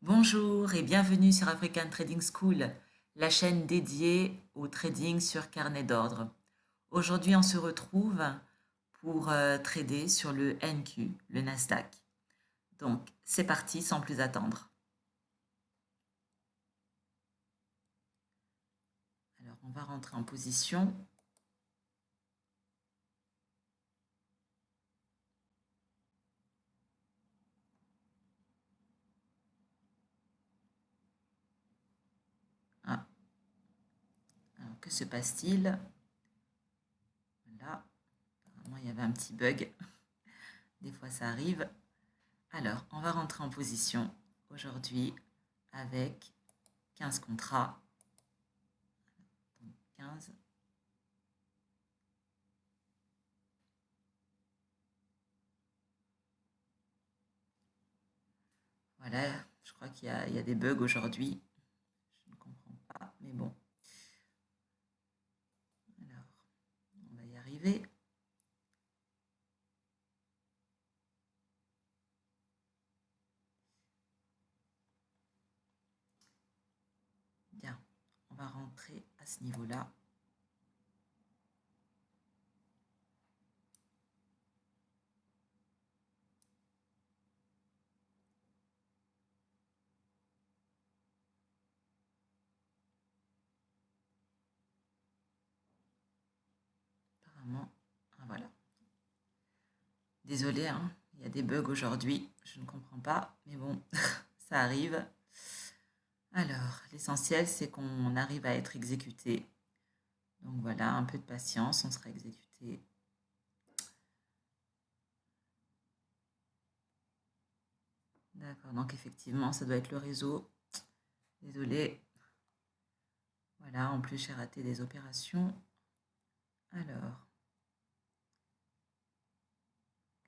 Bonjour et bienvenue sur African Trading School, la chaîne dédiée au trading sur carnet d'ordre. Aujourd'hui, on se retrouve pour trader sur le NQ, le Nasdaq. Donc, c'est parti sans plus attendre. Alors, on va rentrer en position. Ah, alors, que se passe-t-il? Voilà, apparemment il y avait un petit bug. Des fois, ça arrive. Alors, on va rentrer en position aujourd'hui avec 15 contrats. Donc 15. Voilà, je crois qu'il y a des bugs aujourd'hui. Je ne comprends pas, mais bon. Alors, on va y arriver. Bien, on va rentrer à ce niveau-là. Apparemment, ah, voilà. Désolé, hein, il y a des bugs aujourd'hui. Je ne comprends pas, mais bon, ça arrive. Alors, l'essentiel, c'est qu'on arrive à être exécuté. Donc voilà, un peu de patience, on sera exécuté. D'accord, donc effectivement, ça doit être le réseau. Désolé. Voilà, en plus, j'ai raté des opérations. Alors,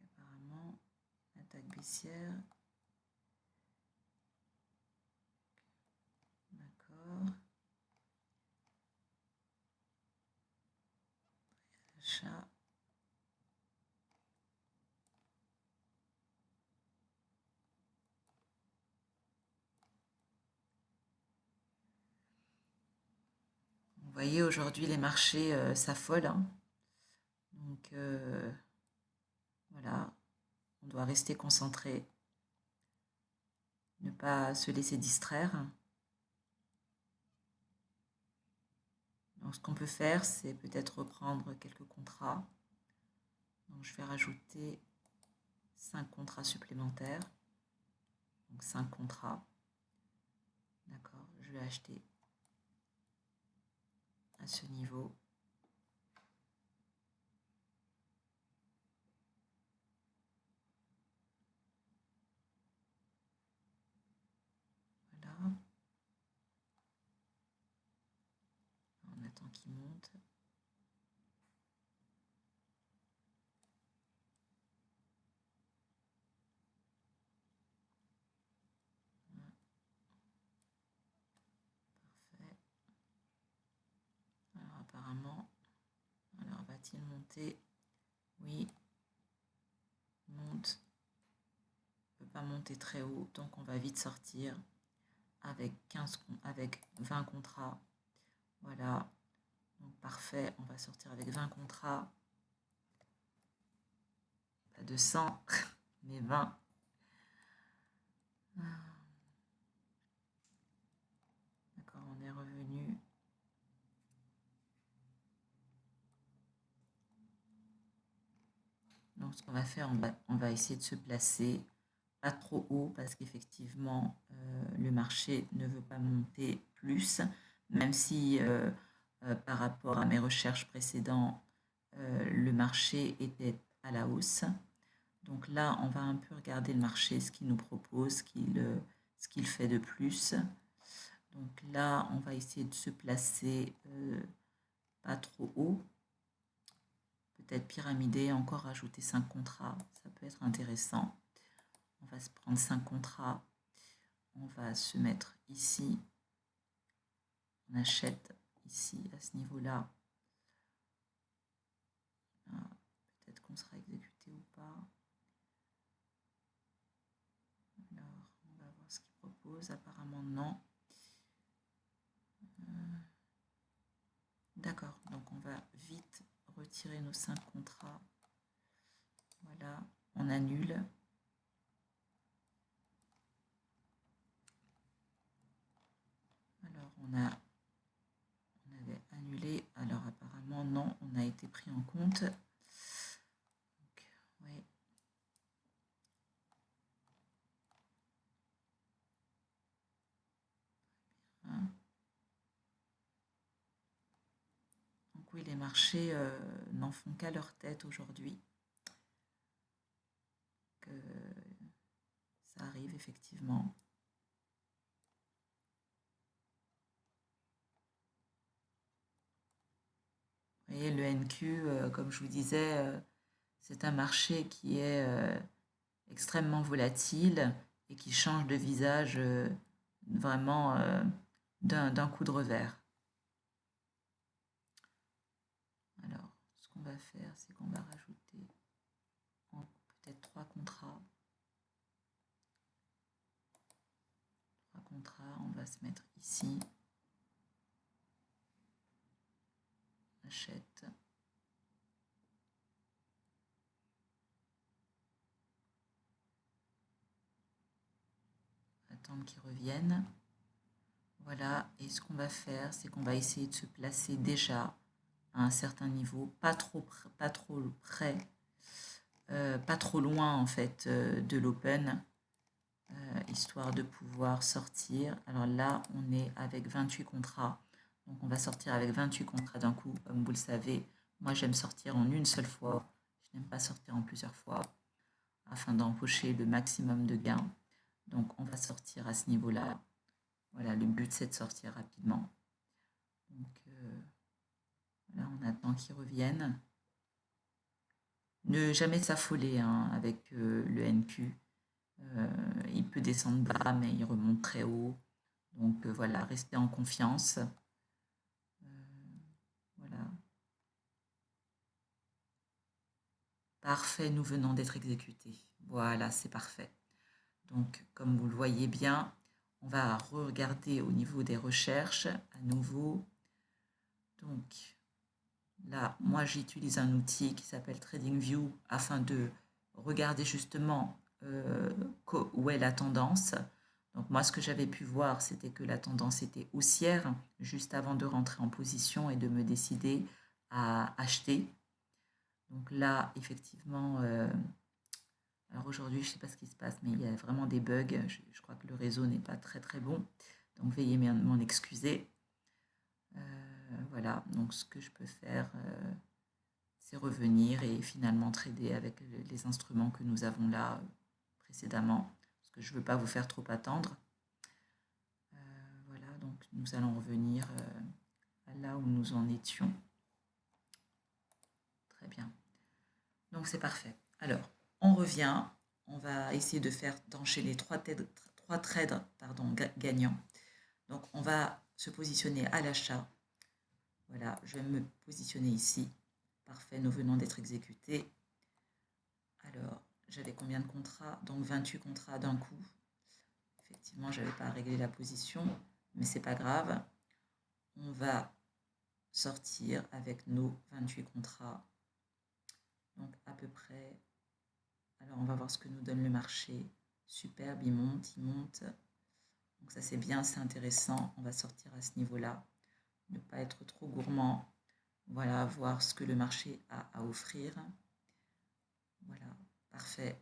apparemment, attaque baissière. D'accord. Achat. Vous voyez, aujourd'hui, les marchés s'affolent, hein. Donc, voilà, on doit rester concentré, ne pas se laisser distraire. Donc, ce qu'on peut faire, c'est peut-être reprendre quelques contrats. Donc, je vais rajouter 5 contrats supplémentaires. Donc, 5 contrats. D'accord, je vais acheter à ce niveau. Voilà. On attend qu'il monte. Parfait. Alors, apparemment, alors va-t-il monter? Oui, il monte. Il ne peut pas monter très haut, donc on va vite sortir avec 20 contrats. Voilà, donc parfait, on va sortir avec 20 contrats. Pas de 100, mais 20. D'accord, on est revenu. Donc ce qu'on va faire, on va essayer de se placer pas trop haut parce qu'effectivement le marché ne veut pas monter plus, même si par rapport à mes recherches précédentes, le marché était à la hausse. Donc là, on va un peu regarder le marché, ce qu'il nous propose, ce qu'il fait de plus. Donc là, on va essayer de se placer pas trop haut. Peut-être pyramider, encore rajouter 5 contrats, ça peut être intéressant. On va se prendre 5 contrats, on va se mettre ici, on achète ici à ce niveau-là. Ah, peut-être qu'on sera exécuté ou pas. Alors, on va voir ce qu'il propose. pause? Apparemment non. D'accord, donc on va vite retirer nos 5 contrats. Voilà, on annule. Alors on avait annulé, alors apparemment non, on a été pris en compte. Donc, oui. Hein. Donc oui, les marchés n'en font qu'à leur tête aujourd'hui. Que ça arrive effectivement. Vous voyez, le NQ, comme je vous disais, c'est un marché qui est extrêmement volatile et qui change de visage vraiment d'un coup de revers. Alors, ce qu'on va faire, c'est qu'on va rajouter peut-être 3 contrats. 3 contrats, on va se mettre ici. Achète. Attendre qu'ils reviennent. Voilà, et ce qu'on va faire, c'est qu'on va essayer de se placer déjà à un certain niveau, pas trop près, pas trop loin en fait de l'open, histoire de pouvoir sortir. Alors là, on est avec 28 contrats, donc on va sortir avec 28 contrats d'un coup, comme vous le savez. Moi, j'aime sortir en une seule fois, je n'aime pas sortir en plusieurs fois, afin d'empocher le maximum de gains. Donc on va sortir à ce niveau-là. Voilà, le but c'est de sortir rapidement. Donc là, on attend qu'ils reviennent. Ne jamais s'affoler hein, avec le NQ. Il peut descendre bas, mais il remonte très haut. Donc voilà, restez en confiance. Voilà. Parfait, nous venons d'être exécutés. Voilà, c'est parfait. Donc, comme vous le voyez bien, on va regarder au niveau des recherches à nouveau. Donc, là, moi, j'utilise un outil qui s'appelle TradingView afin de regarder justement où est la tendance. Donc, moi, ce que j'avais pu voir, c'était que la tendance était haussière juste avant de rentrer en position et de me décider à acheter. Donc là, effectivement, alors aujourd'hui, je ne sais pas ce qui se passe, mais il y a vraiment des bugs. Je crois que le réseau n'est pas très très bon. Donc veuillez m'en excuser. Voilà, donc ce que je peux faire, c'est revenir et finalement trader avec les instruments que nous avons là précédemment, parce que je ne veux pas vous faire trop attendre. Voilà, donc nous allons revenir à là où nous en étions. Très bien. Donc c'est parfait. Alors, on revient. On va essayer de faire d'enchaîner trois trades gagnants. Donc on va se positionner à l'achat. Voilà, je vais me positionner ici. Parfait, nous venons d'être exécutés. Alors, j'avais combien de contrats? Donc 28 contrats d'un coup. Effectivement, je n'avais pas réglé la position, mais c'est pas grave. On va sortir avec nos 28 contrats. Donc à peu près. Alors on va voir ce que nous donne le marché. Superbe, il monte, il monte. Donc ça c'est bien, c'est intéressant. On va sortir à ce niveau-là. Ne pas être trop gourmand. Voilà, voir ce que le marché a à offrir. Voilà, parfait.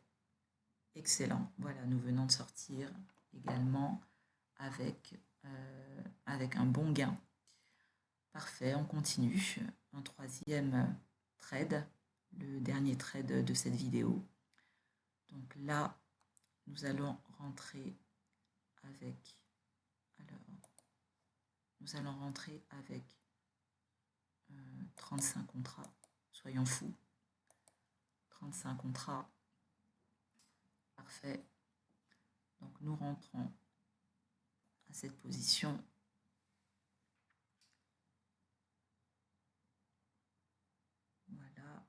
Excellent. Voilà, nous venons de sortir également avec un bon gain. Parfait, on continue. Un troisième trade, le dernier trade de cette vidéo. Donc là, nous allons rentrer avec... Alors, nous allons rentrer avec 35 contrats. Soyons fous. 35 contrats. Parfait. Donc nous rentrons à cette position. Voilà.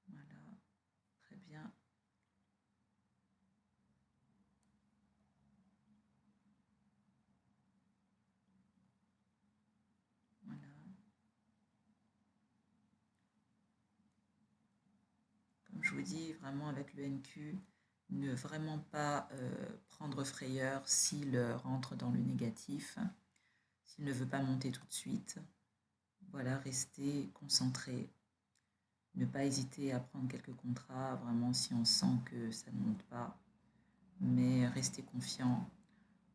Voilà. Très bien. vous dis vraiment avec le NQ, ne vraiment pas prendre frayeur s'il rentre dans le négatif, s'il ne veut pas monter tout de suite. Voilà, rester concentré, ne pas hésiter à prendre quelques contrats, vraiment si on sent que ça ne monte pas, mais rester confiant.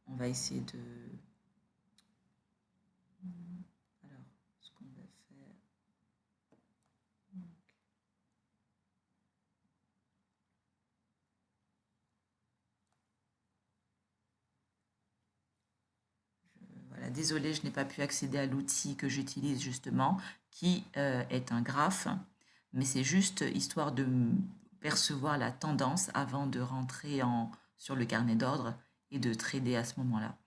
On va essayer de... Alors, ce qu'on va faire... Voilà, désolé, je n'ai pas pu accéder à l'outil que j'utilise justement, qui est un graphe, mais c'est juste histoire de percevoir la tendance avant de rentrer sur le carnet d'ordre et de trader à ce moment-là.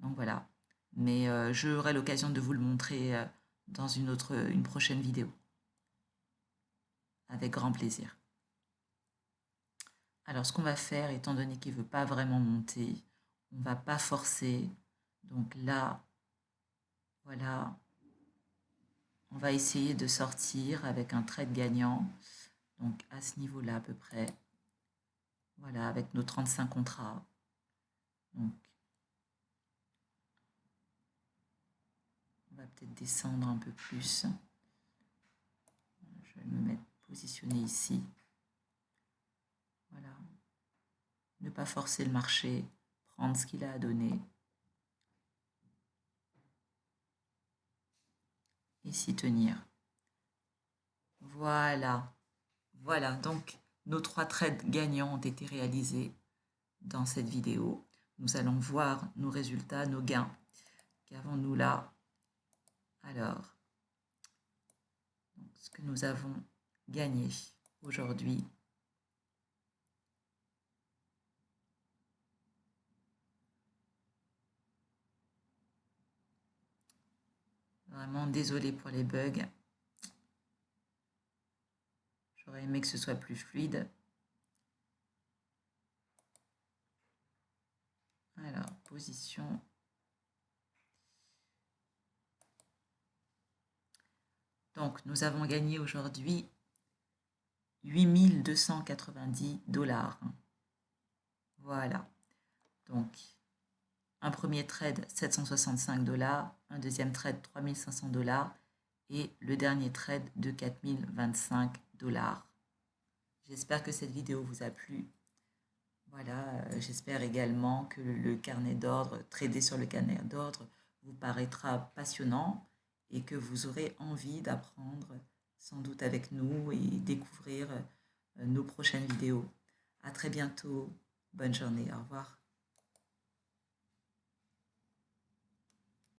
Donc voilà, mais j'aurai l'occasion de vous le montrer dans une prochaine vidéo, avec grand plaisir. Alors ce qu'on va faire, étant donné qu'il ne veut pas vraiment monter, on ne va pas forcer. Donc là, voilà, on va essayer de sortir avec un trade gagnant, donc à ce niveau-là à peu près. Voilà, avec nos 35 contrats. Donc, on va peut-être descendre un peu plus. Je vais me mettre positionné ici. Voilà. Ne pas forcer le marché, prendre ce qu'il a à donner. Et s'y tenir. Voilà. Voilà, donc nos 3 trades gagnants ont été réalisés dans cette vidéo. Nous allons voir nos résultats, nos gains. Qu'avons-nous là? Alors, ce que nous avons gagné aujourd'hui. Vraiment désolé pour les bugs. J'aurais aimé que ce soit plus fluide. Alors, position. Donc, nous avons gagné aujourd'hui 8290 $. Voilà. Donc, un premier trade 765 $, un deuxième trade 3500 $ et le dernier trade de 4025 $. J'espère que cette vidéo vous a plu. Voilà, j'espère également que le carnet d'ordre, trader sur le carnet d'ordre, vous paraîtra passionnant et que vous aurez envie d'apprendre sans doute avec nous et découvrir nos prochaines vidéos. À très bientôt. Bonne journée. Au revoir.